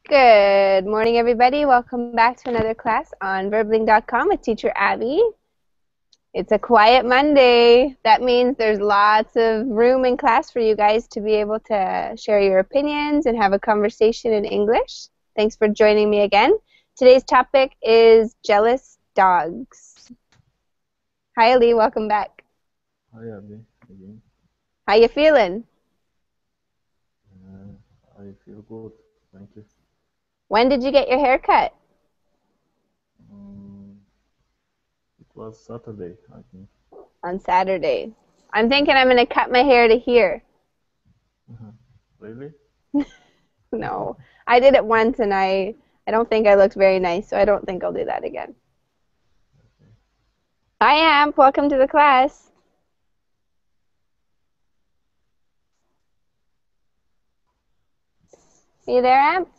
Good morning, everybody. Welcome back to another class on Verbling.com with Teacher Abby. It's a quiet Monday. That means there's lots of room in class for you guys to be able to share your opinions and have a conversation in English. Thanks for joining me again. Today's topic is jealous dogs. Hi, Ali. Welcome back. Hi, Abby, again. How you feeling? I feel good, thank you. When did you get your hair cut? It was Saturday, I think. On Saturday. I'm thinking I'm going to cut my hair to here. Really? No, I did it once and I don't think I looked very nice, so I don't think I'll do that again. Hi, Amp. Welcome to the class. Are you there, Amp?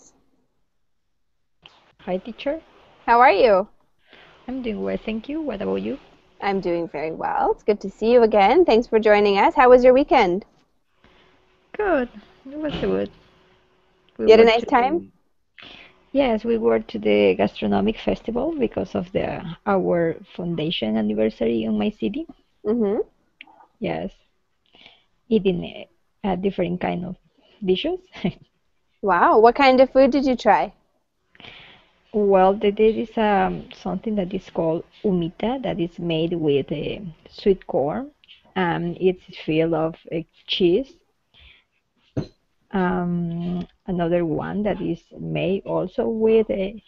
Hi, teacher. How are you? I'm doing well, thank you. What about you? I'm doing very well. It's good to see you again. Thanks for joining us. How was your weekend? Good. It was good. We You had a were nice to time? Yes, we were to the gastronomic festival because of our foundation anniversary in my city. Mm-hmm. Yes, eating different kind of dishes. Wow. What kind of food did you try? Well, there is something that is called humita that is made with sweet corn. It's filled of cheese. Another one that is made also with a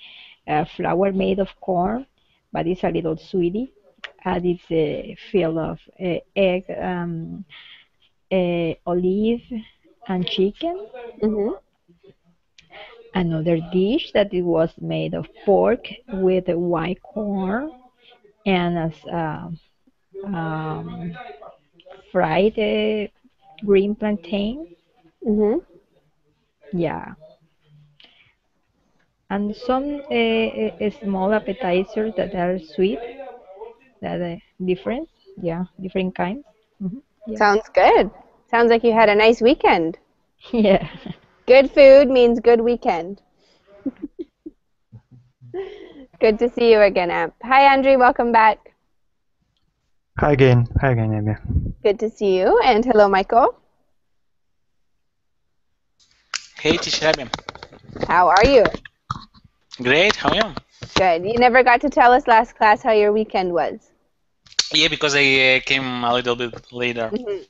flour made of corn, but it's a little sweetie, and it's filled of egg, olive, and chicken. Mm-hmm. Another dish that it was made of pork with white corn and as um, fried green plantain. Mm-hmm. Yeah, and some small appetizers that are sweet, that are different. Yeah, different kinds. Yeah. Sounds good. Sounds like you had a nice weekend. Yeah. Good food means good weekend. Good to see you again, Amp. Hi, Andre. Welcome back. Hi again, Abby. Good to see you. And hello, Michael. Hey, Teacher Abby. How are you? Great, how are you? Good. You never got to tell us last class how your weekend was. Yeah, because I came a little bit later. Mm-hmm.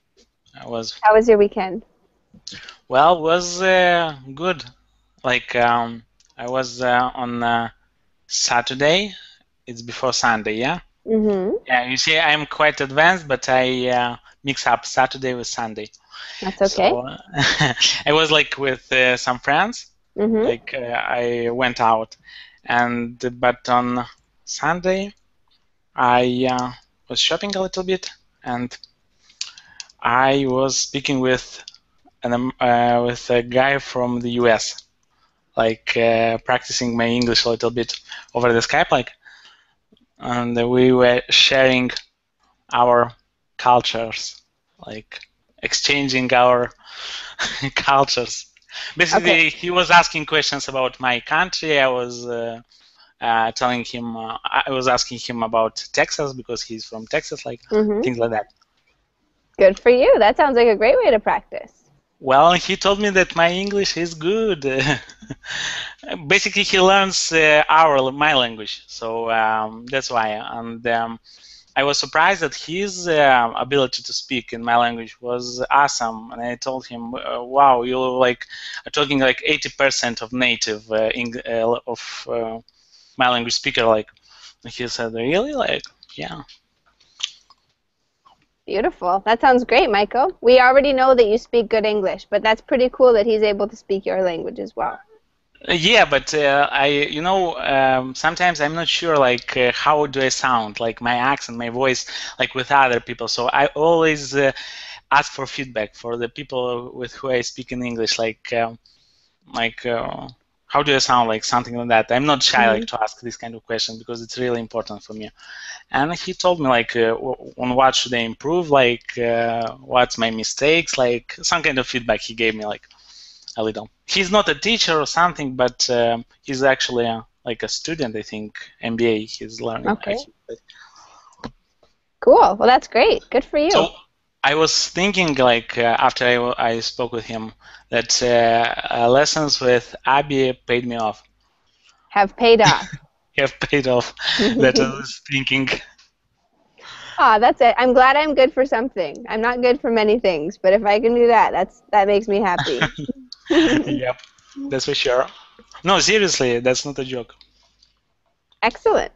How was your weekend? Well, was good. Like I was on Saturday. It's before Sunday, yeah. Mm-hmm. Yeah, you see, I'm quite advanced, but I mix up Saturday with Sunday. That's okay. So I was like with some friends. Mm-hmm. Like I went out, but on Sunday I was shopping a little bit, and I was speaking with a guy from the US, like practicing my English a little bit over the Skype, like, and we were sharing our cultures, like exchanging our cultures. Basically, Okay. he was asking questions about my country. I was telling him, I was asking him about Texas because he's from Texas, like Mm-hmm. things like that. Good for you. That sounds like a great way to practice. Well, he told me that my English is good. Basically, he learns my language, so that's why. And I was surprised that his ability to speak in my language was awesome. And I told him, "Wow, you're like talking like 80% of native of my language speaker." Like, he said, "Really?" Like, yeah. Beautiful. That sounds great, Michael. We already know that you speak good English, but that's pretty cool that he's able to speak your language as well. Yeah, but sometimes I'm not sure, like, how do I sound, like my accent, my voice, like with other people. So I always ask for feedback for the people with who I speak in English, like, how do I sound, like something like that. I'm not shy, like, to ask this kind of question because it's really important for me. And he told me, like, on what should I improve, like, what's my mistakes, like some kind of feedback he gave me, like. a little. He's not a teacher or something, but he's actually like a student, I think, MBA. He's learning. Okay. Cool. Well, that's great. Good for you. So I was thinking, like, after I spoke with him, that lessons with Abby paid me off. Have paid off. Have paid off. That I was thinking. Ah, that's it. I'm glad I'm good for something. I'm not good for many things, but if I can do that, that makes me happy. Yep, that's for sure. No, seriously, that's not a joke. Excellent.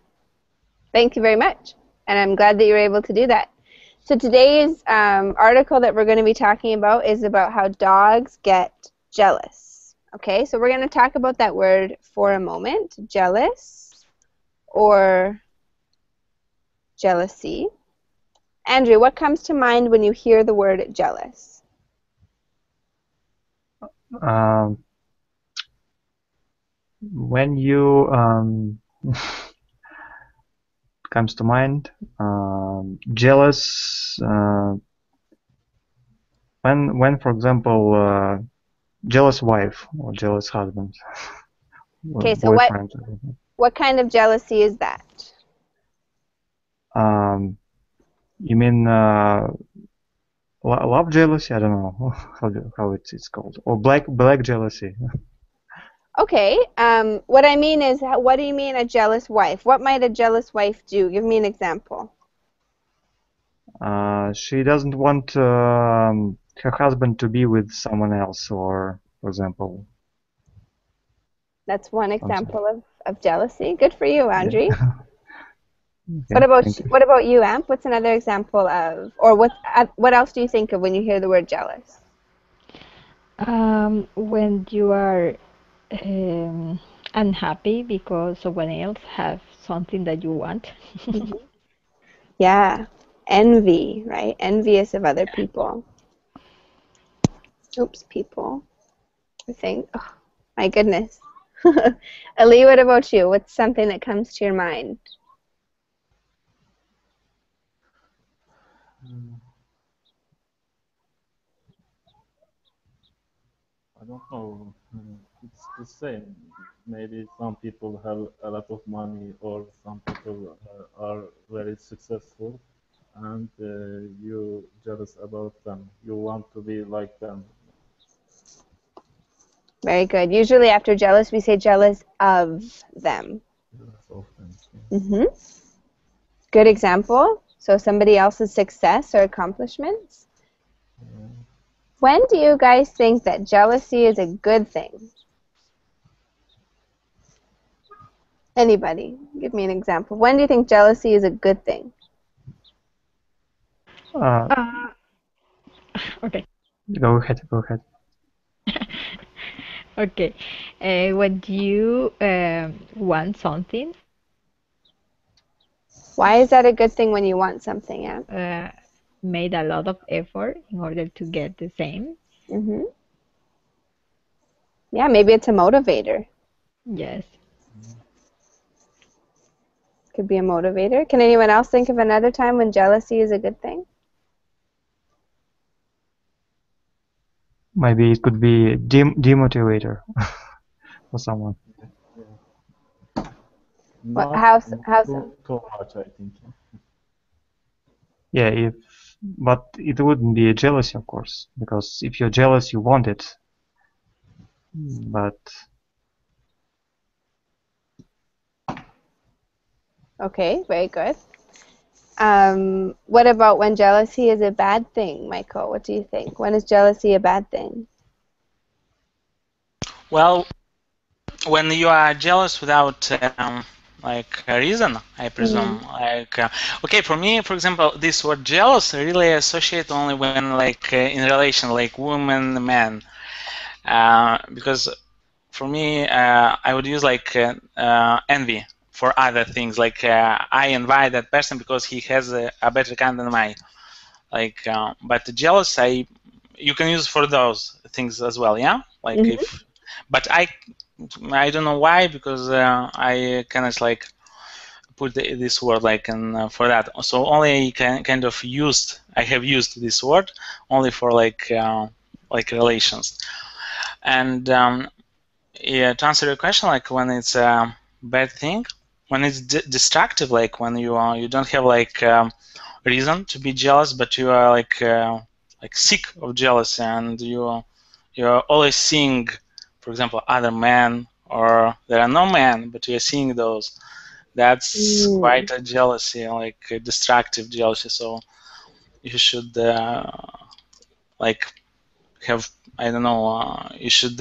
Thank you very much. And I'm glad that you were able to do that. So today's article that we're going to be talking about is about how dogs get jealous. Okay, so we're going to talk about that word for a moment, jealous or jealousy. Andrew, what comes to mind when you hear the word jealous? When you comes to mind, jealous. When, for example, jealous wife or jealous husband. Okay, so what kind of jealousy is that? You mean love jealousy? I don't know how it's called, or black jealousy. Okay. What I mean is, what do you mean a jealous wife? What might a jealous wife do? Give me an example. She doesn't want her husband to be with someone else, or, for example. That's one example of jealousy. Good for you, Andrew. Yeah. Okay, what about you, Amp? What's another example of, or what else do you think of when you hear the word jealous? When you are unhappy because someone else has something that you want. Yeah, envy, right? Envious of other people. Oops, people. I think. Oh, my goodness. Ali, what about you? What's something that comes to your mind? I don't know. It's the same. Maybe some people have a lot of money, or some people are very successful, and you're jealous about them. You want to be like them. Very good. Usually after jealous, we say jealous of them. Jealous of them. Mm-hmm. Good example. So somebody else's success or accomplishments. Yeah. When do you guys think that jealousy is a good thing? Anybody? Give me an example. When do you think jealousy is a good thing? Okay. Go ahead. Okay. When you want something, Why is that a good thing when you want something? Yeah. made a lot of effort in order to get the same. Mm-hmm. Yeah, maybe it's a motivator. Yes. Could be a motivator. Can anyone else think of another time when jealousy is a good thing? Maybe it could be demotivator for someone. What, how so? Too much, I think. Yeah, but it wouldn't be a jealousy, of course, because if you're jealous, you want it. But Okay, very good. What about when jealousy is a bad thing, Michael? What do you think? When is jealousy a bad thing? Well, when you are jealous without like a reason, I presume. Like, okay, for me, for example, this word jealous really associate only when like in relation like woman, man, because for me, I would use like envy for other things. Like I envy that person because he has a better gun than mine. Like, but jealous, you can use for those things as well. Yeah, like if, but I don't know why, because I kind of like put this word like for that. So only kind of I have used this word only for like relations. And yeah, to answer your question, like when it's a bad thing, when it's destructive, like when you don't have like reason to be jealous, but you are like sick of jealousy, and you're always seeing, for example, other men, or there are no men, but you're seeing those. That's quite a jealousy, like a destructive jealousy. So you should like have, I don't know, you should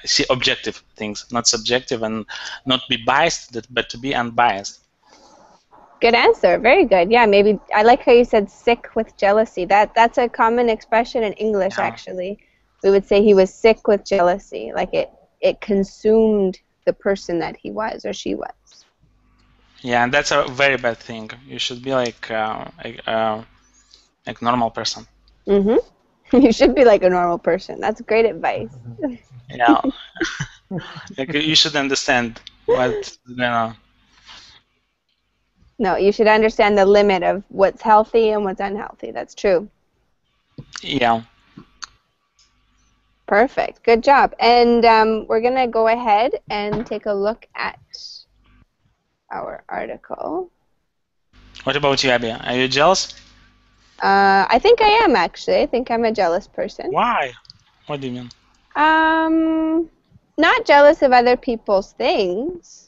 see objective things, not subjective, and not be biased, but to be unbiased. Good answer. Very good. Yeah, maybe I like how you said sick with jealousy. That's a common expression in English, actually. We would say he was sick with jealousy, like it consumed the person that he was or she was. Yeah, and that's a very bad thing. You should be like normal person. Mm-hmm. You should be like a normal person. That's great advice. Yeah. Like you should understand what's going on. No, you should understand the limit of what's healthy and what's unhealthy. That's true. Yeah. Perfect. Good job. And we're going to go ahead and take a look at our article. What about you, Abby? Are you jealous? I think I am, actually. I think I'm a jealous person. Why? What do you mean? Not jealous of other people's things.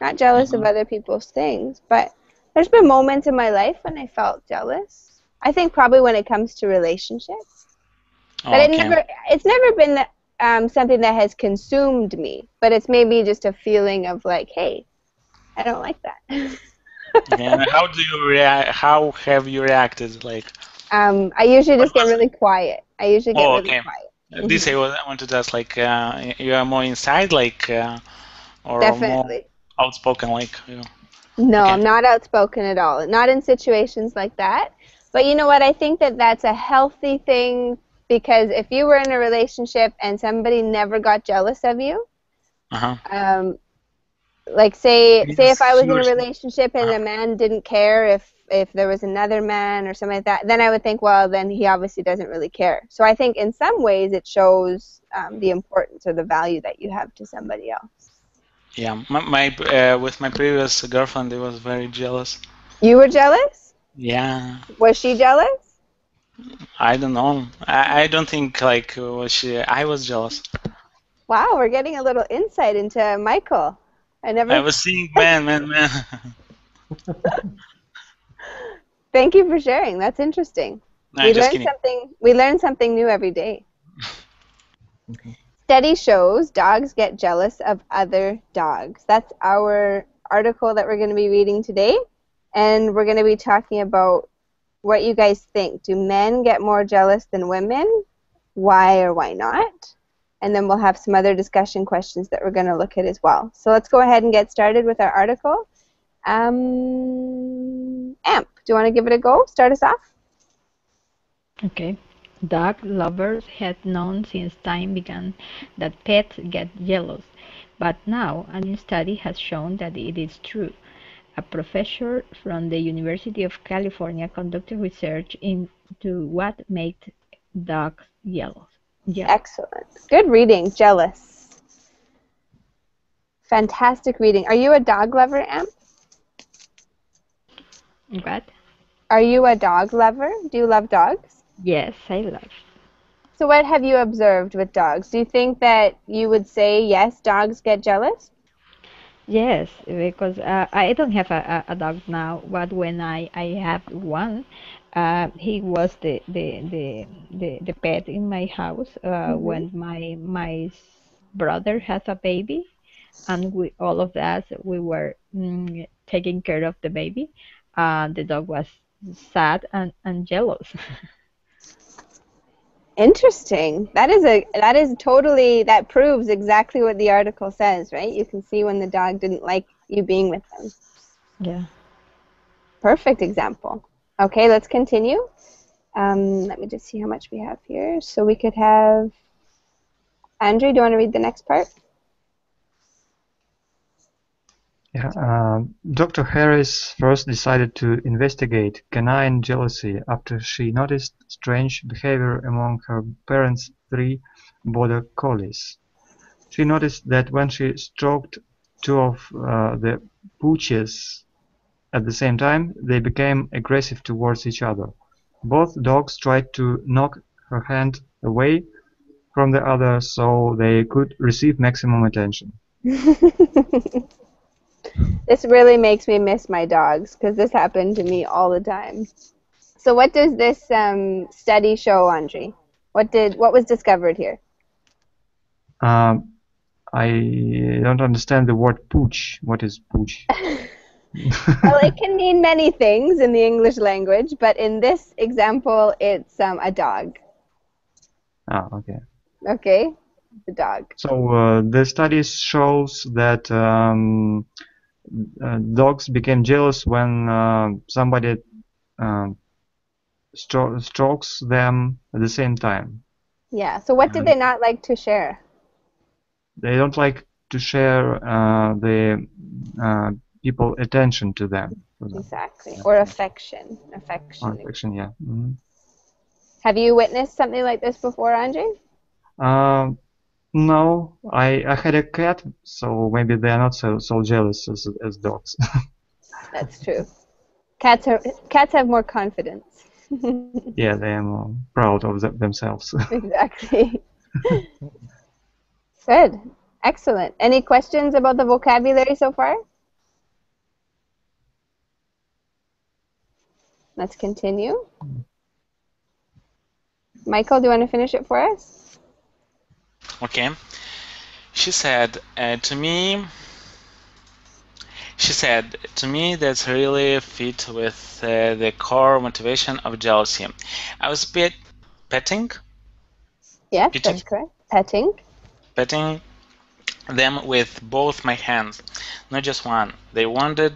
Not jealous of other people's things, but there's been moments in my life when I felt jealous. I think probably when it comes to relationships. But it's never been something that has consumed me, but it's maybe just a feeling of like, hey, I don't like that. And how do you react? How have you reacted? Like, I usually just get really quiet. I usually get really quiet. This I wanted to ask, like, you are more inside, like, or Definitely. more outspoken, like, you know? No, I'm not outspoken at all. Not in situations like that. But you know what? I think that that's a healthy thing, because if you were in a relationship and somebody never got jealous of you, like say if I was in a relationship and a man didn't care if there was another man or something like that, then I would think, well, then he obviously doesn't really care. So I think in some ways it shows the importance or the value that you have to somebody else. Yeah, with my previous girlfriend, I was very jealous. You were jealous? Yeah. Was she jealous? I don't know. I don't think like I was jealous. Wow, we're getting a little insight into Michael. I was seeing man. Thank you for sharing. That's interesting. No, we learn something new every day. Study shows dogs get jealous of other dogs. That's our article that we're going to be reading today, and we're going to be talking about what you guys think. Do men get more jealous than women? Why or why not? And then we'll have some other discussion questions that we're going to look at as well. So let's go ahead and get started with our article. Amp, do you want to give it a go? Start us off? Okay. Dog lovers had known since time began that pets get jealous, but now a new study has shown that it is true. A professor from the University of California conducted research into what makes dogs jealous. Excellent. Good reading. Jealous. Fantastic reading. Are you a dog lover, Amp? What? Are you a dog lover? Do you love dogs? Yes, I love. So what have you observed with dogs? Do you think that you would say, yes, dogs get jealous? Yes, because I don't have a dog now, but when I have one, he was the pet in my house when my brother has a baby, and all of us we were taking care of the baby. The dog was sad and jealous. Interesting. That proves exactly what the article says, right? You can see when the dog didn't like you being with them. Yeah. Perfect example. Okay, let's continue. Let me just see how much we have here. So we could have Andrew, do you want to read the next part? Yeah, Dr. Harris first decided to investigate canine jealousy after she noticed strange behavior among her parents' 3 border collies. She noticed that when she stroked 2 of the pooches at the same time, they became aggressive towards each other. Both dogs tried to knock her hand away from the other so they could receive maximum attention. This really makes me miss my dogs because this happened to me all the time. So what does this study show, Andre? What was discovered here? I don't understand the word pooch. What is pooch? Well, it can mean many things in the English language, but in this example, it's a dog. Okay. Okay, the dog. So the study shows that dogs became jealous when somebody strokes them at the same time. Yeah. So what did they not like to share? They don't like to share the people attention to them. Exactly. Or affection. Or Affection. affection, yeah. Mhm. Have you witnessed something like this before, Andre? No, I had a cat, so maybe they are not so jealous as dogs. That's true. Cats have more confidence. Yeah, they are more proud of themselves. Exactly. Good. Excellent. Any questions about the vocabulary so far? Let's continue. Michael, do you want to finish it for us? Okay. She said to me, that's really fit with the core motivation of jealousy. I was petting Yes, Petting? that's correct. Petting. them with both my hands, not just one. They wanted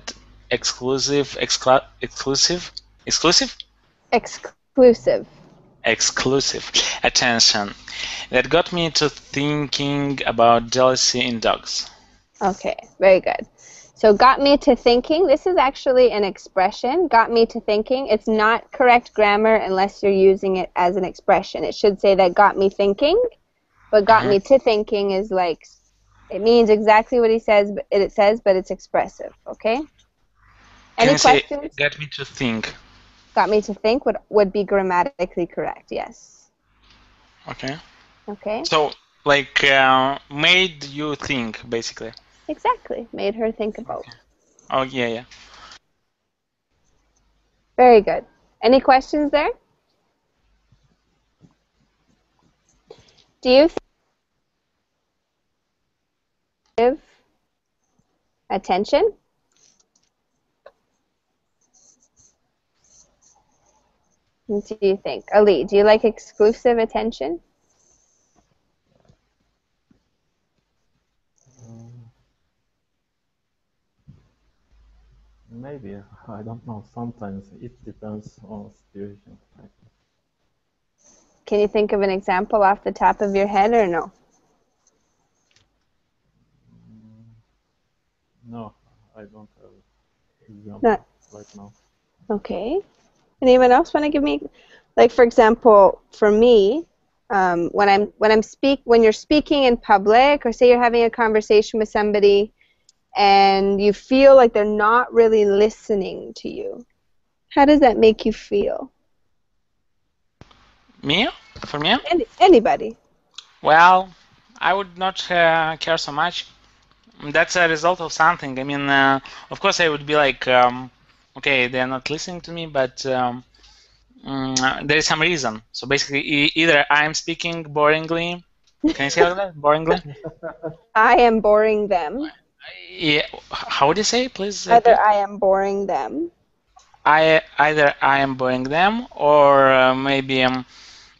exclusive attention. That got me to thinking about jealousy in dogs. Okay, very good. So got me to thinking, this is actually an expression, got me to thinking. It's not correct grammar unless you're using it as an expression. It should say that got me thinking, but got me to thinking is like, it means exactly what it says, but it's expressive, okay? Can Any you say questions? get me to think? Got me to think would be grammatically correct, yes. Okay. Okay, So, like, made you think, basically. exactly. Made her think about. Oh, yeah. Very good. Any questions there? Do you give attention? What do you think? Ali, do you like exclusive attention? Maybe, I don't know. Sometimes it depends on situation. Can you think of an example off the top of your head or no? No, I don't have example Not. right now. Okay. Anyone else want to give me, like for example, for me, when you're speaking in public, or say you're having a conversation with somebody, and you feel like they're not really listening to you, how does that make you feel? Me? For me? Anybody. Well, I would not care so much. That's a result of something. I mean, of course, I would be like, okay, they're not listening to me, but there is some reason. So basically, either I'm speaking boringly. Can you say that? Boringly? I am boring them. Yeah. How would you say, please? Either I am boring them. Either I am boring them, or maybe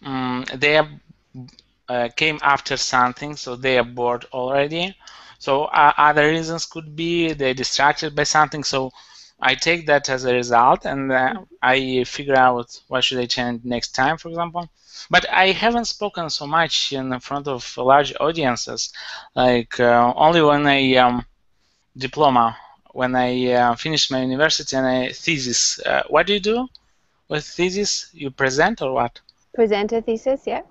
they came after something, so they are bored already. So other reasons could be they're distracted by something. So I take that as a result, and I figure out what should I change next time, for example. But I haven't spoken so much in front of large audiences, like only when I diploma when I finished my university and a thesis. What do you do with thesis? You present or what? Present a thesis, yeah.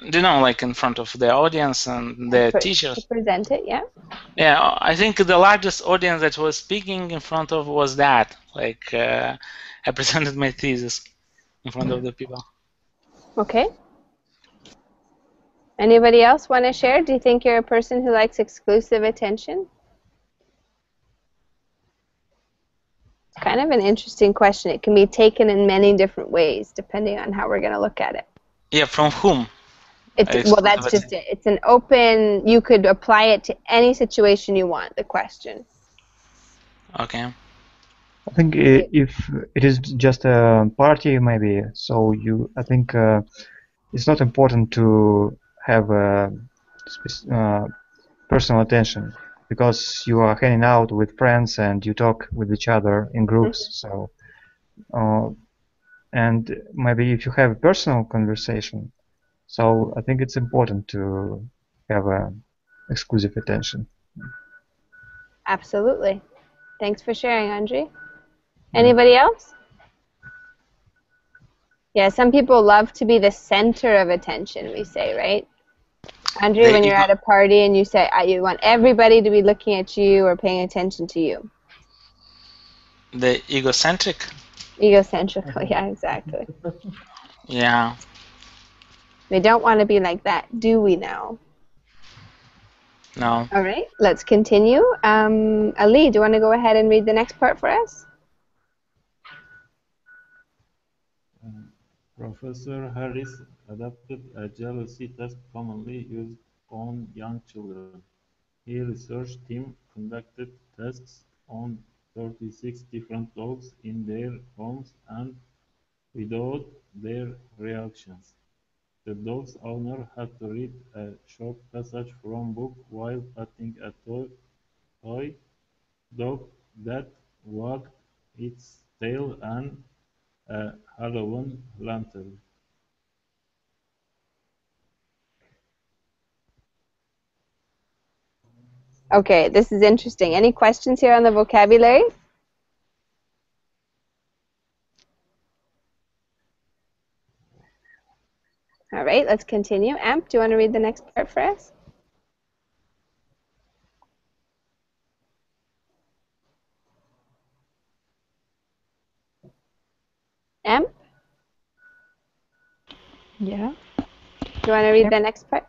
Do you know, like in front of the audience and the To teachers? present it, yeah. Yeah, I think the largest audience that was speaking in front of was that. Like, I presented my thesis in front of the people. Okay. Anybody else want to share? Do you think you're a person who likes exclusive attention? It's kind of an interesting question. It can be taken in many different ways, depending on how we're going to look at it. Yeah, from whom? Well, that's just it. It's an open, you could apply it to any situation you want, the question. Okay. I think if it is just a party, maybe, so I think it's not important to have personal attention, because you are hanging out with friends and you talk with each other in groups. So, and maybe if you have a personal conversation, so I think it's important to have exclusive attention. Absolutely. Thanks for sharing, Andrei. Anybody else? Yeah, some people love to be the center of attention, we say, right? Andrei, when you're at a party and you say you want everybody to be looking at you or paying attention to you. The egocentric? Egocentric, yeah, exactly. Yeah. We don't want to be like that, do we now? No. All right, let's continue. Ali, do you want to go ahead and read the next part for us? Professor Harris adopted a jealousy test commonly used on young children. His research team conducted tests on 36 different dogs in their homes and videoed their reactions. The dog's owner had to read a short passage from a book while patting a toy dog that wagged its tail and a Halloween lantern. Okay, this is interesting. Any questions here on the vocabulary? All right, let's continue. Amp, do you want to read the next part for us? Amp? Yeah. Do you want to read the next part?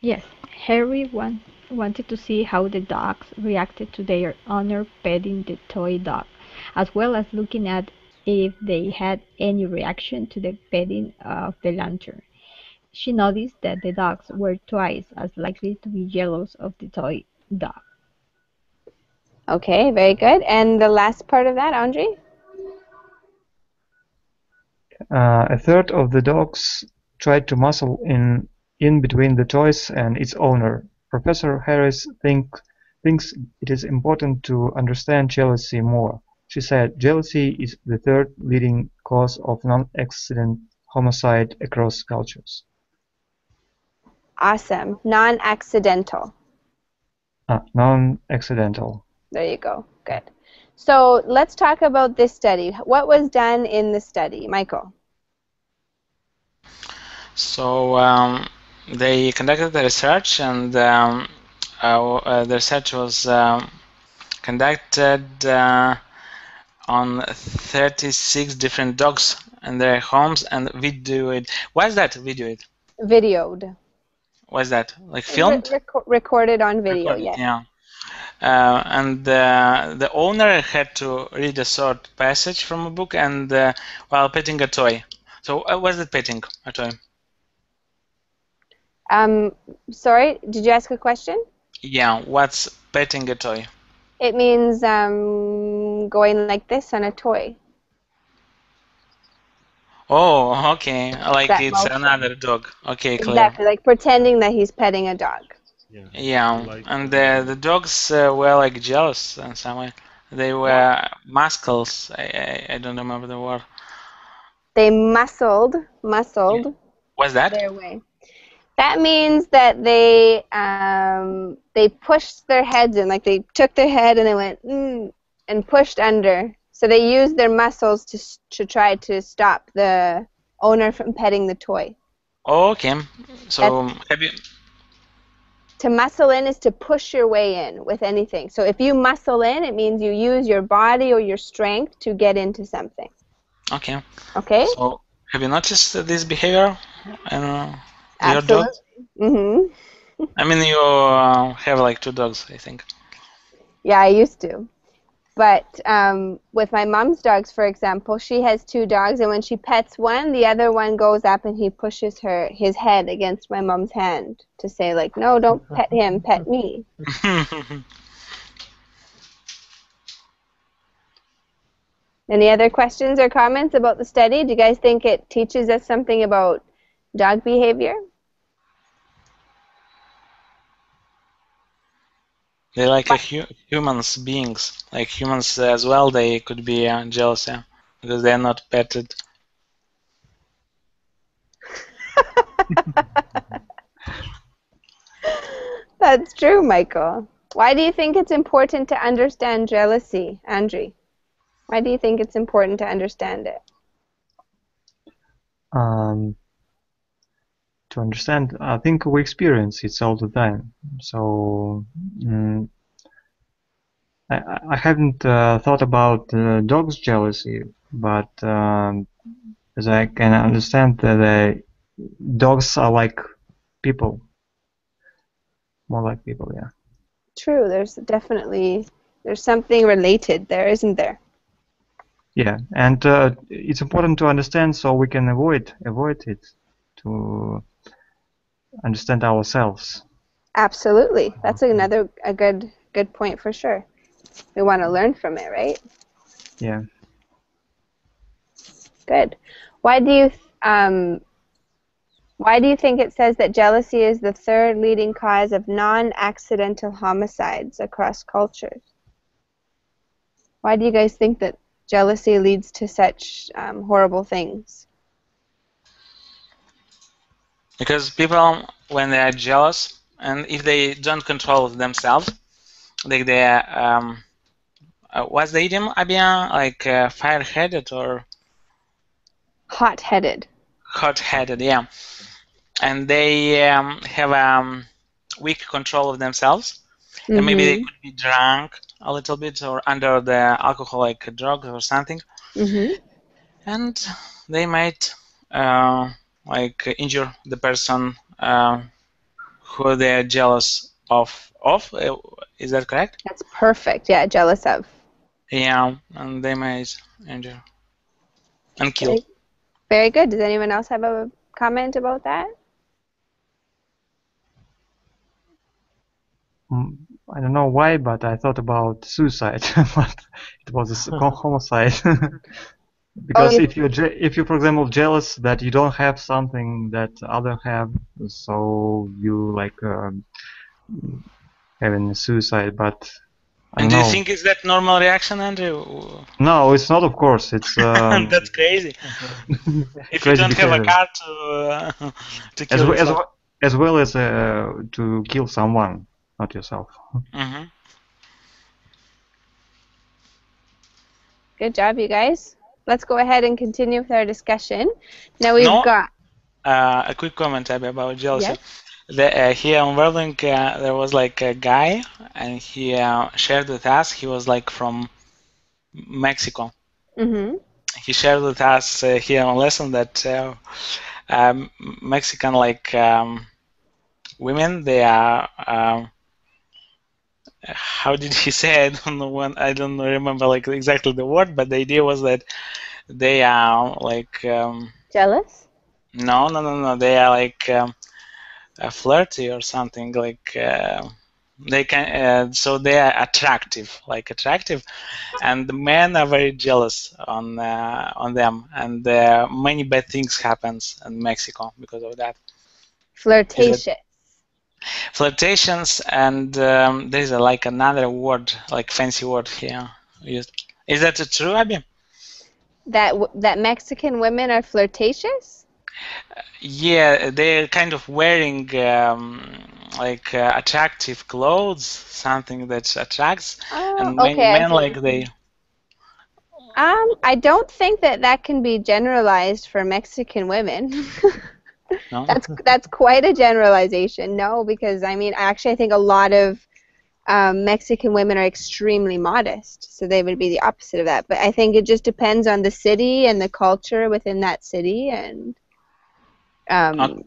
Yes. Harry wanted to see how the dogs reacted to their owner petting the toy dog, as well as looking at if they had any reaction to the petting of the lantern. She noticed that the dogs were twice as likely to be jealous of the toy dog. Okay, very good. And the last part of that, Andrei? A third of the dogs tried to muscle in between the toys and its owner. Professor Harris thinks it is important to understand jealousy more. She said jealousy is the third leading cause of non-accident homicide across cultures. Awesome. Non-accidental. Non-accidental. There you go. Good. So let's talk about this study. What was done in the study? Michael. So they conducted the research, and the research was conducted on 36 different dogs in their homes and videoed. What's that? Videoed? Videoed. What's that? Like filmed? Recorded on video, Recorded, yes. yeah. And the owner had to read a short passage from a book and while petting a toy. So what's that petting a toy? Sorry, did you ask a question? Yeah, what's petting a toy? It means going like this on a toy. Oh, okay. Like that it's motion. another dog. Okay, clear. Exactly, like pretending that he's petting a dog. Yeah, like, and the dogs were like jealous in some way. They were muscles. I don't remember the word. They muscled. What's that? Their way. That means that they they pushed their heads in, like they took their head and they went and pushed under. So they used their muscles to try to stop the owner from petting the toy. Okay. So have you? To muscle in is to push your way in with anything. So if you muscle in, it means you use your body or your strength to get into something. Okay. Okay? So have you noticed this behavior in your Absolutely. dog? Mm-hmm. I mean, you have like 2 dogs, I think. Yeah, I used to. But with my mom's dogs, for example, she has 2 dogs, and when she pets one, the other one goes up and he pushes his head against my mom's hand to say, like, no, don't pet him, pet me. Any other questions or comments about the study? Do you guys think it teaches us something about dog behavior? They're like a humans beings, like humans as well. They could be jealous, yeah, because they're not petted. That's true, Michael. Why do you think it's important to understand jealousy, Andrew? Why do you think it's important to understand it? To understand, I think we experience it all the time. So I haven't thought about dogs' jealousy, but as I can understand, dogs are like people, more like people, yeah. True. There's something related there, isn't there? Yeah, and it's important to understand so we can avoid it, to understand ourselves. Absolutely. That's a good point for sure. We want to learn from it, right? Yeah. Good. Why do you think it says that jealousy is the 3rd leading cause of non-accidental homicides across cultures? Why do you guys think that jealousy leads to such horrible things? Because people, when they are jealous, and if they don't control themselves, like they are, what's the idiom, Abia? Like fire-headed or? Hot-headed. Hot-headed, yeah. And they have weak control of themselves, and maybe they could be drunk a little bit or under the alcoholic drug or something, and they might like injure the person who they are jealous of. Is that correct? That's perfect. Yeah, jealous of. Yeah, and they might injure and kill. Very good. Does anyone else have a comment about that? I don't know why, but I thought about suicide, but it was a homicide. Because if you're for example jealous that you don't have something that others have, so you like having a suicide. But and do you think is that normal reaction, Andrew? No, it's not. Of course, it's. That's crazy. If crazy you don't behavior. have a car to kill yourself. As well as to kill someone, not yourself. Good job, you guys. Let's go ahead and continue with our discussion. Now we've got a quick comment about jealousy. Yes. Here on Verling, there was like a guy, and he shared with us. He was like from Mexico. He shared with us here on lesson that Mexican like women, they are. How did he say? I don't remember like exactly the word, but the idea was that they are like jealous. No. They are like flirty or something. Like they can. So they are attractive, and the men are very jealous on them, and many bad things happens in Mexico because of that. Flirtatious. Flirtations, and there's like another word, like fancy word here. Is that true, Abby? That Mexican women are flirtatious? Yeah, they're kind of wearing like attractive clothes, something that attracts, Oh, and okay, I men see. like they. I don't think that can be generalized for Mexican women. No. That's quite a generalization. No, because I mean, actually, I think a lot of Mexican women are extremely modest, so they would be the opposite of that. But I think it just depends on the city and the culture within that city. And Okay.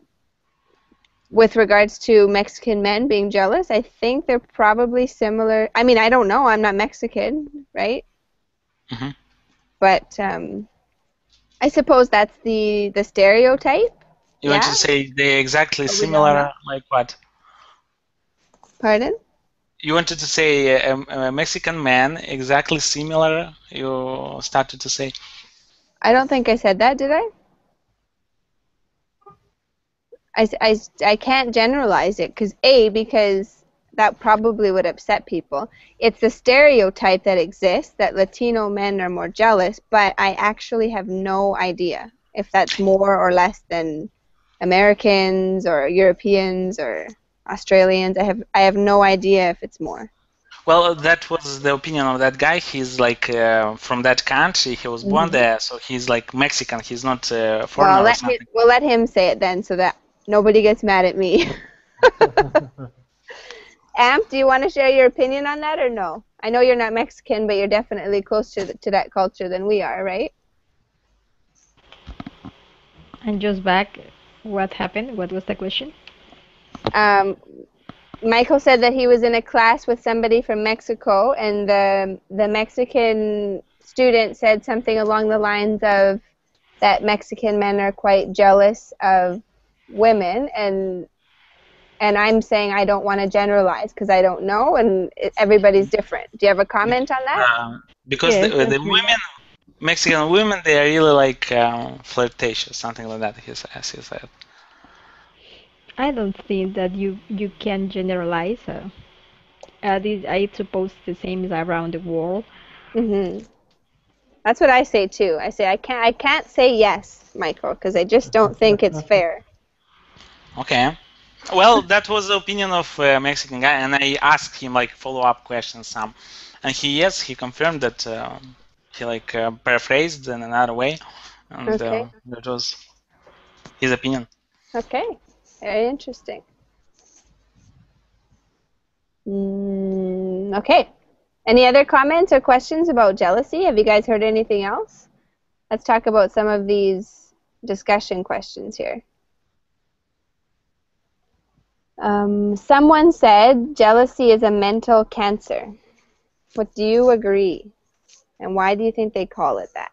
with regards to Mexican men being jealous, I think they're probably similar. I mean, I don't know. I'm not Mexican, right? Mhm. But I suppose that's the stereotype. You want Yeah? to say they exactly But we don't know. similar, like what? Pardon? You wanted to say a Mexican man exactly similar, you started to say. I don't think I said that, did I? I can't generalize it because that probably would upset people. It's a stereotype that exists that Latino men are more jealous, but I actually have no idea if that's more or less than Americans or Europeans or Australians. I have no idea if it's more. Well, that was the opinion of that guy. He's like from that country. He was born Hmm. there, so he's like Mexican. He's not a Well, foreigner or something. we'll let him say it then, so that nobody gets mad at me. Amp, do you want to share your opinion on that or no? I know you're not Mexican, but you're definitely closer to that culture than we are, right? And just back, what happened? What was the question? Um, Michael said that he was in a class with somebody from Mexico, and the Mexican student said something along the lines of that Mexican men are quite jealous of women, and I'm saying I don't want to generalize because I don't know, and everybody's different. Do you have a comment on that? Because Yes, the that's true. women, Mexican women, they are really like flirtatious, something like that. As he said. I don't think that you can generalize. I suppose the same is around the world. Hmm. That's what I say too. I say I can't say yes, Michael, because I just don't think it's fair. Okay. Well, that was the opinion of a Mexican guy, and I asked him like follow-up questions, some, and he confirmed that he like paraphrased in another way, and Okay. that was his opinion. Okay. Very interesting. Okay. Any other comments or questions about jealousy? Have you guys heard anything else? Let's talk about some of these discussion questions here. Someone said jealousy is a mental cancer. What do you agree? And why do you think they call it that?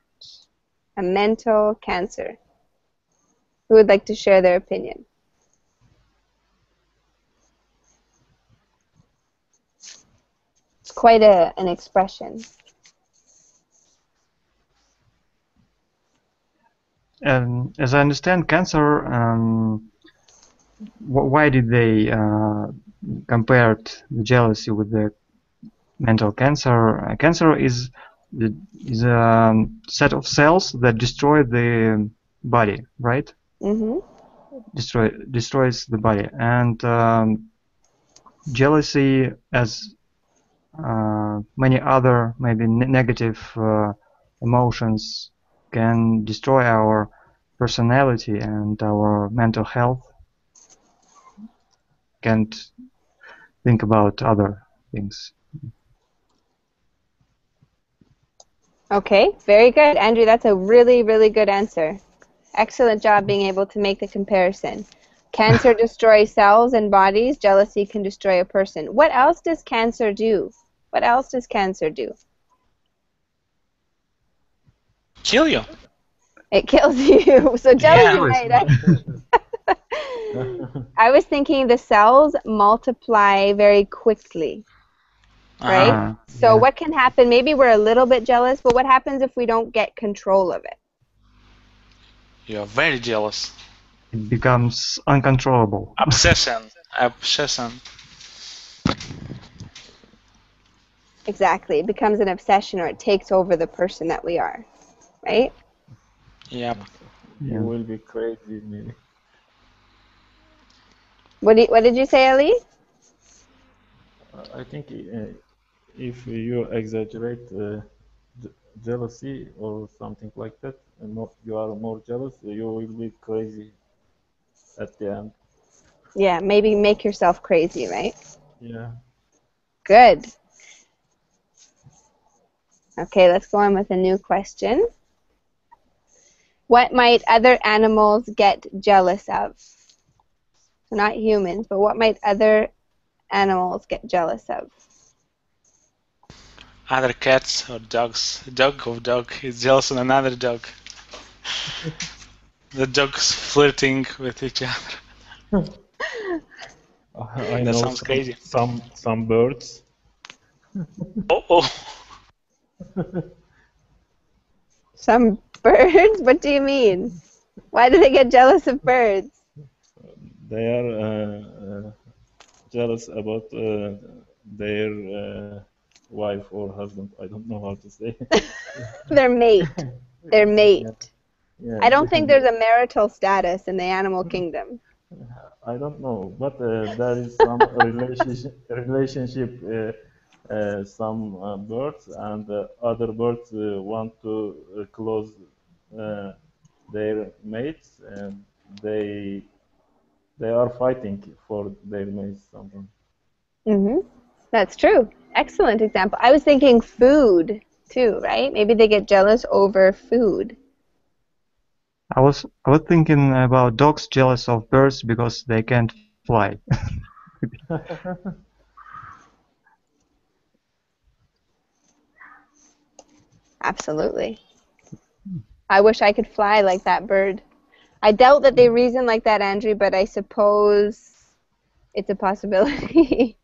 A mental cancer. Who would like to share their opinion? It's quite an expression. As I understand, cancer. Why did they compare the jealousy with the mental cancer? Cancer is a set of cells that destroy the body, right? Mm-hmm. Destroys the body, and jealousy, as many other maybe negative emotions, can destroy our personality and our mental health. Can't think about other things. Okay, very good. Andrew, that's a really, really good answer. Excellent job being able to make the comparison. Cancer destroys cells and bodies. Jealousy can destroy a person. What else does cancer do? What else does cancer do? Kill you. It kills you. So jealousy might. I was thinking the cells multiply very quickly, right? So Yeah. what can happen? Maybe we're a little bit jealous, but what happens if we don't get control of it? You're very jealous. It becomes uncontrollable. Obsession. Exactly. It becomes an obsession or it takes over the person that we are, right? Yep. You will be crazy, maybe. What did you say, Ali? I think if you exaggerate jealousy or something like that, and you are more jealous, you will be crazy at the end. Yeah, maybe make yourself crazy, right? Yeah. Good. Okay, let's go on with a new question. What might other animals get jealous of? So not humans, but what might other animals get jealous of? Other cats or dogs. A dog of dog is jealous of another dog. The dogs flirting with each other. I That know sounds crazy. some birds. Oh, oh. Some birds? What do you mean? Why do they get jealous of birds? They are jealous about their wife or husband. I don't know how to say. Their mate. Their mate. Yeah, I don't think there's a marital status in the animal kingdom. I don't know, but there is some relationship. Some birds and other birds want to close uh, their mates, and they are fighting for their mates. Something. That's true. Excellent example. I was thinking food too, right? Maybe they get jealous over food. I was thinking about dogs jealous of birds because they can't fly. Absolutely. I wish I could fly like that bird. I doubt that they reason like that, Andrew, but I suppose it's a possibility.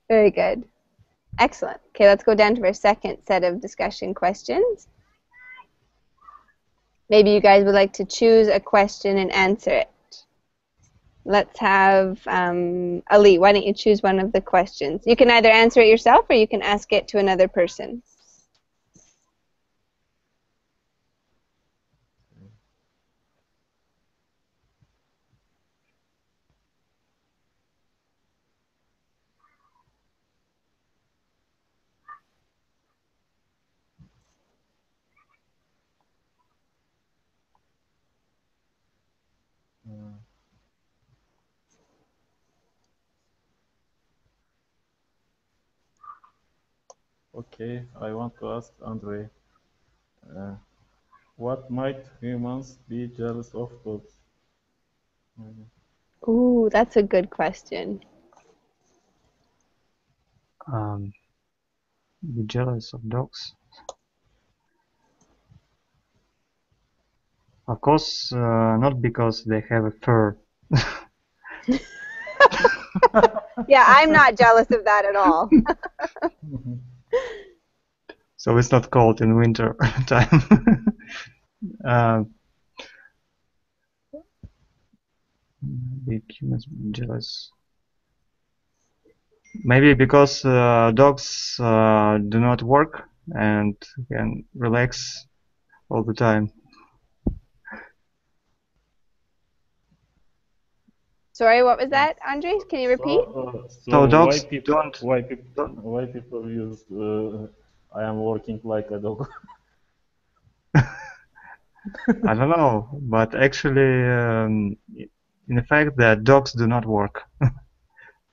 Very good. Excellent. Okay, let's go down to our second set of discussion questions. Maybe you guys would like to choose a question and answer it. Let's have Ali, why don't you choose one of the questions? You can either answer it yourself or you can ask it to another person. Okay, I want to ask Andre, uh, what might humans be jealous of dogs? Ooh, that's a good question. Be jealous of dogs. Of course, not because they have a fur. Yeah, I'm not jealous of that at all. So it's not cold in winter time. Big humans be jealous. Maybe because dogs do not work and can relax all the time. Sorry, what was that, Andre? Can you repeat? So Why dogs people don't. why people use I am working like a dog? I don't know, but actually, in fact, that dogs do not work.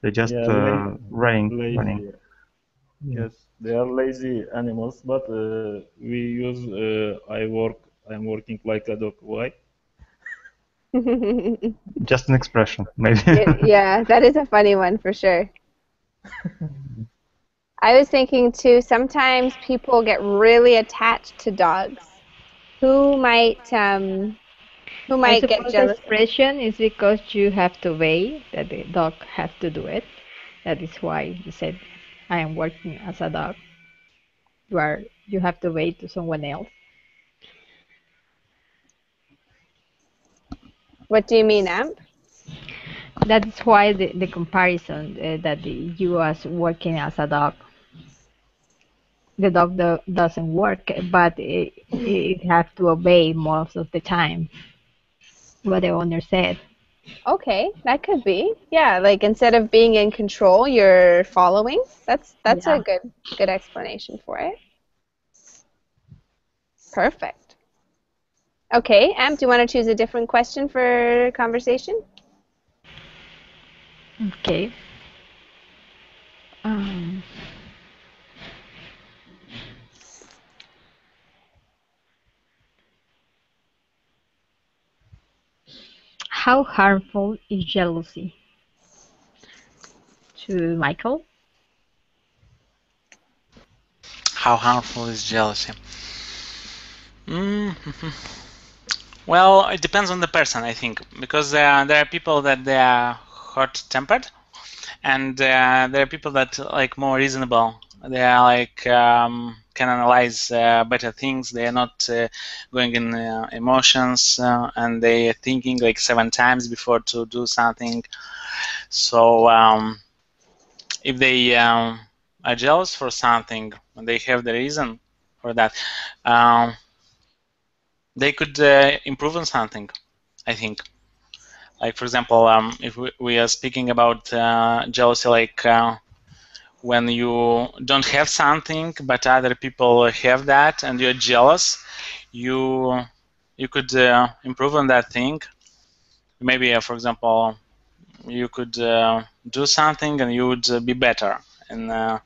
They just Yeah, running. lazy. Yeah. Yes, they are lazy animals, but we use I'm working like a dog. Why? Just an expression, maybe. Yeah, that is a funny one for sure. I was thinking too, sometimes people get really attached to dogs. Who might I get suppose the jealous? expression is because you have to obey, that the dog has to do it. That is why you said, I am working as a dog. You have to obey to someone else. What do you mean, Amp? That is why the comparison that you as working as a dog. The dog doesn't work, but it has to obey most of the time what the owner said. Okay, that could be. Yeah, like instead of being in control, you're following. That's Yeah. a good explanation for it. Perfect. Okay, Am, do you want to choose a different question for conversation? Okay. Um, how harmful is jealousy to Michael? How harmful is jealousy? Mm, Well, it depends on the person, I think, because there are people that they are hot-tempered, and there are people that like more reasonable. They are like can analyze better things. They are not going in emotions, and they are thinking like 7 times before to do something. So if they are jealous for something, and they have the reason for that, um, they could improve on something, I think. Like, for example, if we are speaking about jealousy, like when you don't have something but other people have that and you're jealous, you could improve on that thing. Maybe, for example, you could do something and you would be better in a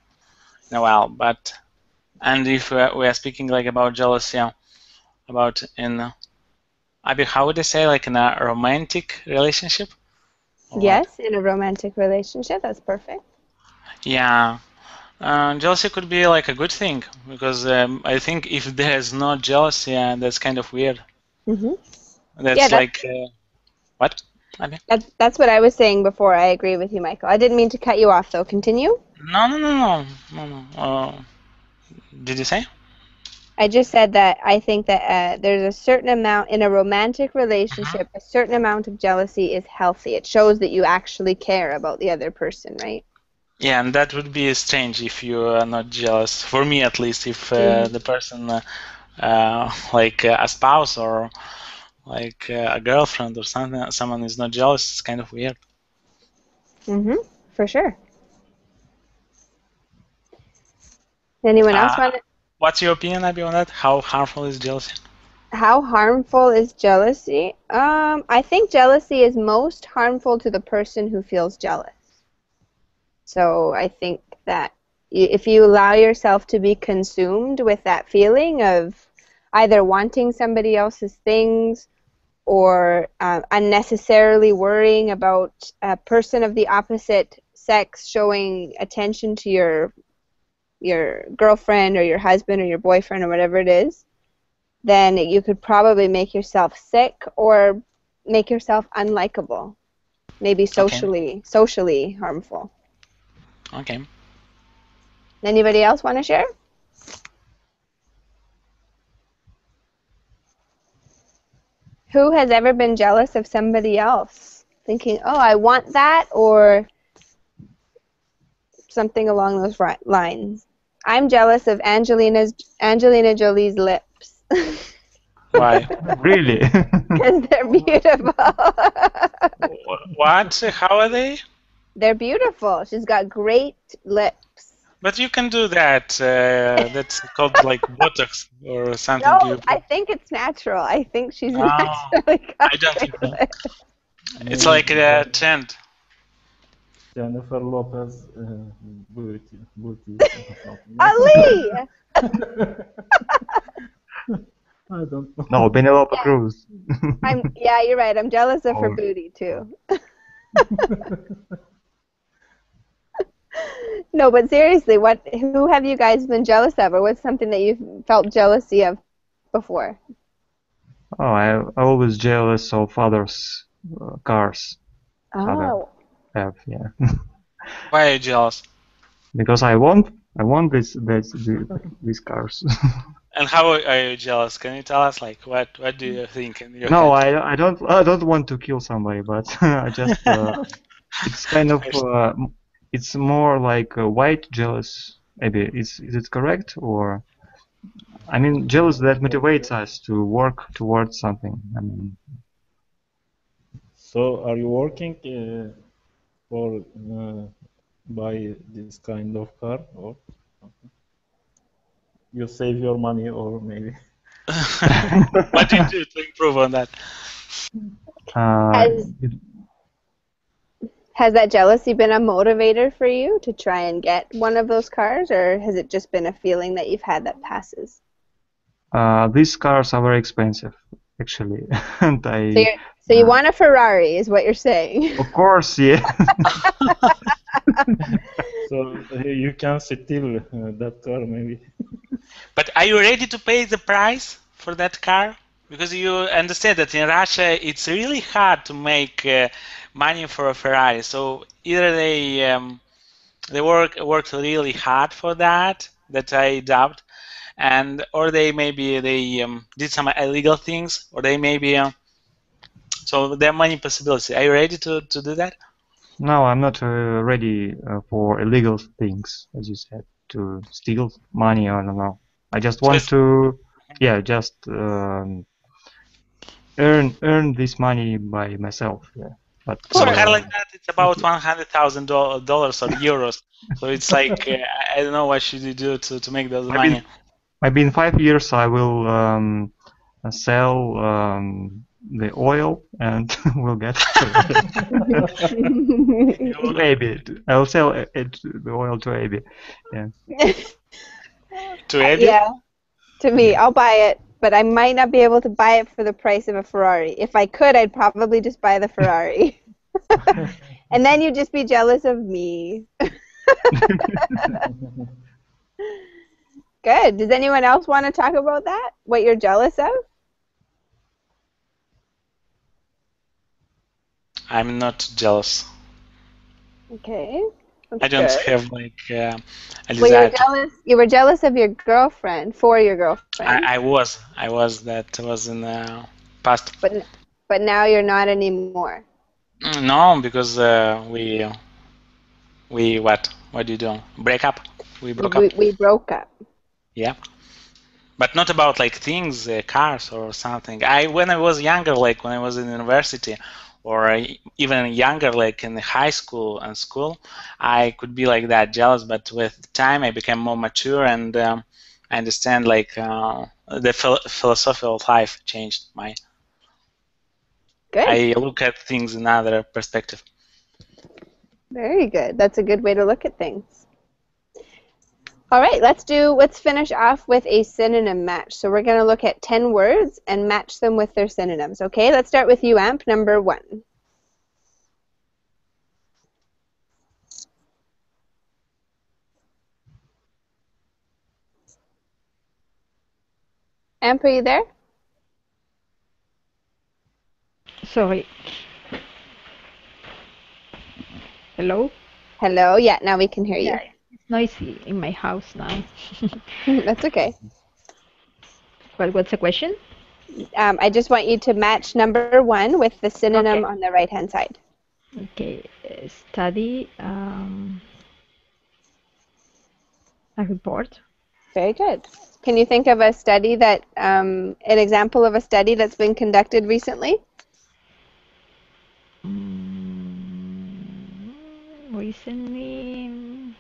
while. But and if we are speaking like about jealousy, about in Abby, how would I say, like in a romantic relationship or what? Yes, in a romantic relationship, that's perfect. Yeah. Jealousy could be like a good thing because I think if there's no jealousy, that's kind of weird. Hmm. Yeah, That's like what? Abby? that's what I was saying before. I agree with you, Michael. I didn't mean to cut you off, though. Continue. No, no, no, no, no, no. Did you say? I just said that I think that there's a certain amount in a romantic Mhm. relationship, a certain amount of jealousy is healthy. It shows that you actually care about the other person, right? Yeah, and that would be strange if you are not jealous. For me, at least, if Mm-hmm. the person, like a spouse or like a girlfriend or something, someone is not jealous, it's kind of weird. Mm-hmm. For sure. Anyone else Uh, want to? what's your opinion, Abby, on that? How harmful is jealousy? How harmful is jealousy? I think jealousy is most harmful to the person who feels jealous. So I think that if you allow yourself to be consumed with that feeling of either wanting somebody else's things or unnecessarily worrying about a person of the opposite sex showing attention to your girlfriend or your husband or your boyfriend or whatever it is, then you could probably make yourself sick or make yourself unlikable, maybe Okay, socially harmful. okay. Anybody else want to share? Who has ever been jealous of somebody else? Thinking, oh, I want that, or something along those lines. I'm jealous of Angelina Jolie's lips Why? Really? because they're beautiful. What? How are they? They're beautiful. She's got great lips. But you can do that. That's called like Botox or something. No, You I put. think it's natural. I think she's No, naturally got I don't great think so. lips. It's like Maybe a trend. Jennifer Lopez booty or something. Ali! I don't know. No, Penelope Yeah, Cruz. yeah, you're right. I'm jealous of her Or booty too. No, but seriously, who have you guys been jealous of, or what's something that you've felt jealousy of before? oh, I always jealous of others' cars. Other Oh, have, yeah. Why are you jealous? Because I want these cars. And how are you jealous? Can you tell us, like, what do you think in your No, head? I don't want to kill somebody, but I just it's kind of it's more like white jealous. Maybe is it correct? Or I mean jealous that motivates us to work towards something. I mean So are you working for buy this kind of car, or you save your money, or maybe? What do you do to improve on that? Has has that jealousy been a motivator for you to try and get one of those cars, or has it just been a feeling that you've had that passes? These cars are very expensive, actually, and So you want a Ferrari, is what you're saying? of course, yeah. So you can steal that car, maybe. But are you ready to pay the price for that car? Because you understand that in Russia it's really hard to make money for a Ferrari. So either they worked really hard for that I doubt, and or they maybe did some illegal things, or they maybe so there are many possibilities. Are you ready to do that? No, I'm not ready for illegal things, as you said, to steal money. I don't know. I just want to, yeah, just earn this money by myself. Yeah, but So kind of like that, it's about $100,000 or euros. So it's like I don't know what should you do to make those money. Maybe in 5 years I will sell the oil and we'll get to Abby. I'll sell the oil to Abby. Yeah. To Abby? Yeah. To me, I'll buy it, but I might not be able to buy it for the price of a Ferrari. If I could, I'd probably just buy the Ferrari. And then you'd just be jealous of me. Good. Does anyone else want to talk about that? What you're jealous of? I'm not jealous. Okay. I don't have like a desire. Well, you were jealous of your girlfriend, for your girlfriend. I was. That was in the past. But now you're not anymore. No, because we what? What do you do? Break up? We broke up. We broke up. Yeah. But not about like things, cars or something. When I was younger, like when I was in university, or even younger, like in high school and school, I could be like that, jealous. But with time, I became more mature, and I understand like the philosophy of life changed my. Good. I look at things in another perspective. Very good. That's a good way to look at things. All right, let's finish off with a synonym match. So we're going to look at 10 words and match them with their synonyms. Okay, let's start with you, Amp, number 1. Amp, are you there? Sorry. Hello? Hello, yeah, now we can hear you. Yeah, it's noisy in my house now. That's okay. What's the question? I just want you to match number 1 with the synonym on the right-hand side. Okay, study, a report. Very good. Can you think of a study that, an example of a study that's been conducted recently? Recently,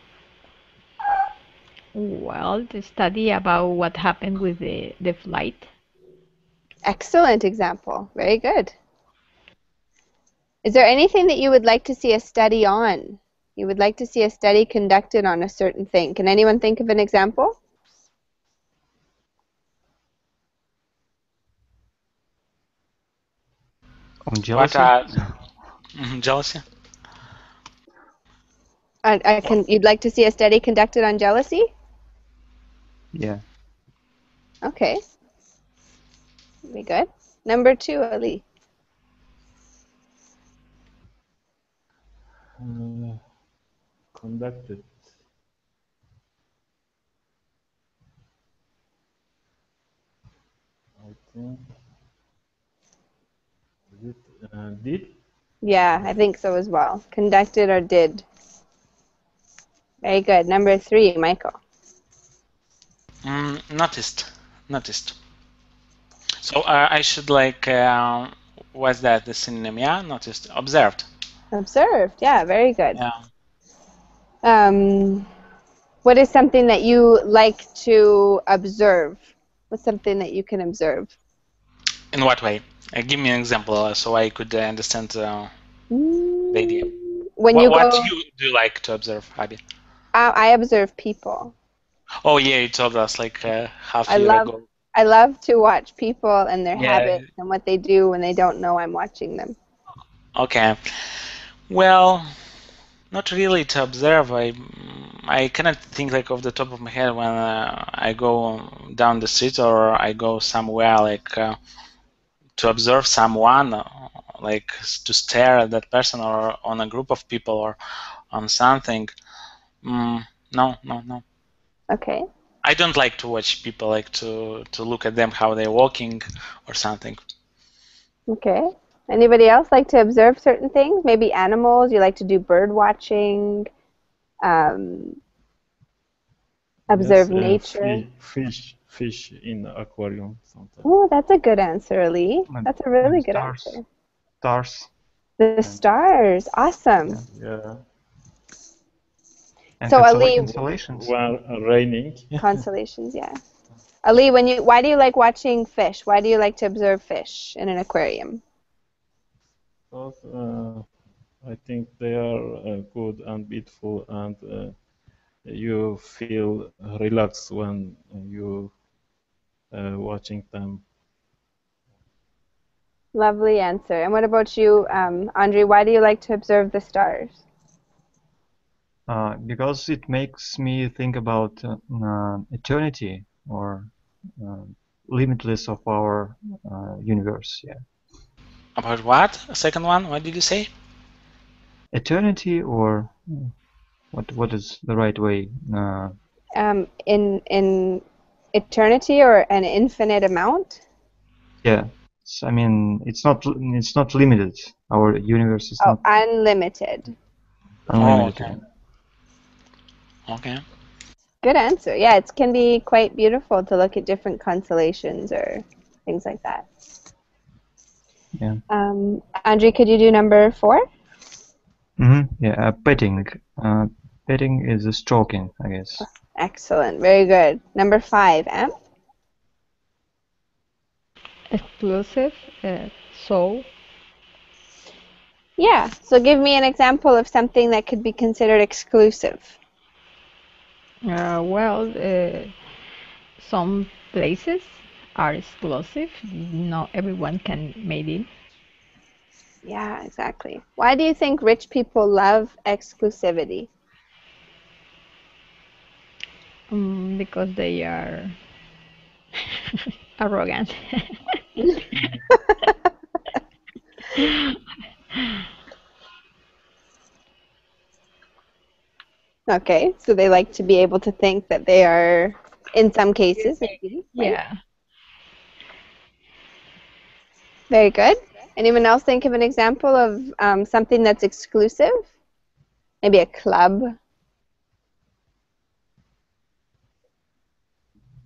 well, the study about what happened with the flight. Excellent example. Very good. Is there anything that you would like to see a study on? You would like to see a study conducted on a certain thing. Can anyone think of an example? On jealousy? Jealousy? You'd like to see a study conducted on jealousy? Yeah. Okay. Very good. Number 2, Ali. Conducted. I think. Is it did? Yeah, I think so as well. Conducted or did. Very good. Number 3, Michael. Noticed. So I should like what's that? The synonym? Yeah, noticed. Observed. Observed. Yeah, very good. Yeah. What is something that you like to observe? What's something that you can observe? In what way? Give me an example so I could understand the idea. When What, you what go, do you like to observe, Abby? I observe people. Oh yeah, you told us like half I year love ago. I love to watch people and their Yeah. habits and what they do when they don't know I'm watching them. Okay. Well, not really to observe. I cannot think like off the top of my head when I go down the street or I go somewhere like to observe someone, like to stare at that person or on a group of people or on something. No. Okay. I don't like to watch people, like to look at them how they're walking or something. Okay. Anybody else like to observe certain things? Maybe animals? You like to do bird watching? Observe Yes, nature? fish in aquarium sometimes. Oh, that's a good answer, Ali. That's a really And good stars. answer. Stars. The stars. Awesome. Yeah. And So, Ali, constellations. When raining. constellations, yeah. Ali, why do you like watching fish? Why do you like to observe fish in an aquarium? Because I think they are good and beautiful, and you feel relaxed when you watching them. Lovely answer. And what about you, Andre? Why do you like to observe the stars? Because it makes me think about eternity or limitless of our universe. Yeah. About what? A second one? What did you say? Eternity, or what is the right way? In eternity or an infinite amount? Yeah. I mean, it's not limited. Our universe is not Unlimited. unlimited. Okay. Good answer. Yeah, it can be quite beautiful to look at different constellations or things like that. Yeah. Andre, could you do number 4? Yeah. Petting. Petting is a stroking, I guess. Excellent. Very good. Number 5, Am? Exclusive. So. Yeah. So give me an example of something that could be considered exclusive. Well, some places are exclusive. Not everyone can make it. Yeah, exactly. Why do you think rich people love exclusivity? Because they are arrogant. Okay, so they like to be able to think that they are, in some cases, right? Yeah. Very good. Anyone else think of an example of something that's exclusive? Maybe a club?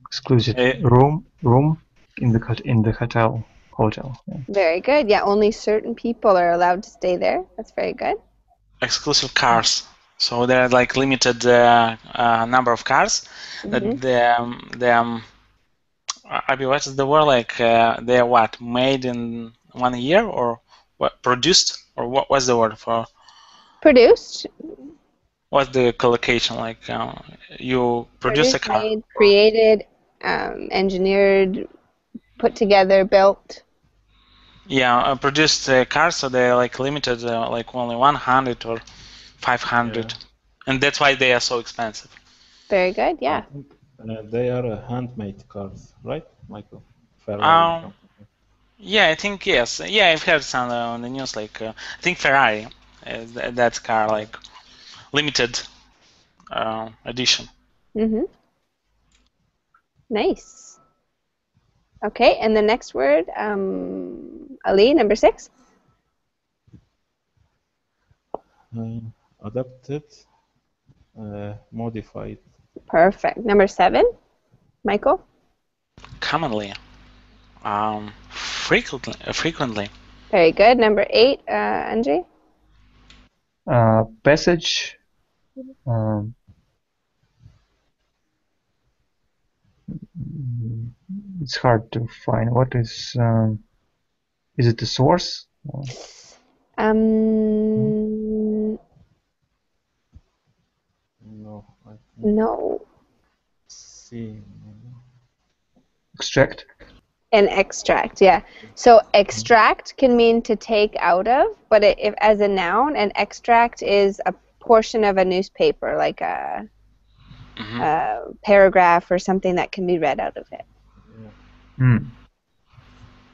Exclusive room in the hotel. Yeah. Very good. Yeah, only certain people are allowed to stay there. That's very good. Exclusive cars. So there are like limited number of cars that Abby, what is the word like? They are what, made in 1 year or what, produced, or what was the word for? Produced. What's the collocation like? You produce a car. Made, created, engineered, put together, built. Yeah, produced cars, so they're like limited, like only 100 or 500, and that's why they are so expensive. Very good. Yeah. They are handmade cars, right, Michael? Ferrari. Yeah, I think yes. Yeah, I've heard some on the news. Like I think Ferrari, that car, like limited edition. Nice. Okay, and the next word, Ali, number 6. Adapted, modified. Perfect. Number 7, Michael. Commonly, frequently. Very good. Number 8, Andre. Passage. It's hard to find. What is it a source? No, I think No. C. Extract. An extract, yeah. So extract can mean to take out of, but if as a noun, an extract is a portion of a newspaper, like a paragraph or something that can be read out of it. Yeah.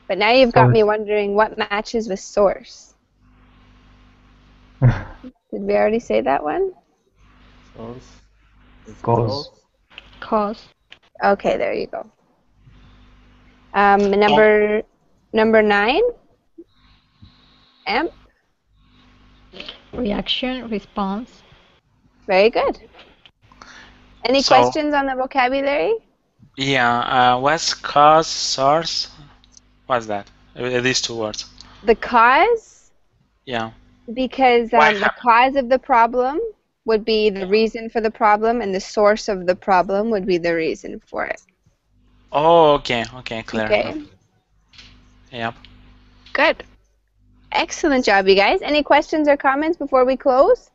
But now you've got me wondering what matches with source. Did we already say that one? Source. Cause. Cause. Okay, there you go. Number 9. Amp. Reaction, response. Very good. Any questions on the vocabulary? Yeah. What's cause, source? What's that? These two words. The cause? Yeah. Because the cause of the problem would be the reason for the problem, and the source of the problem would be the reason for it. Oh, okay. Okay, clear. Okay. Yep. Good. Excellent job, you guys. Any questions or comments before we close?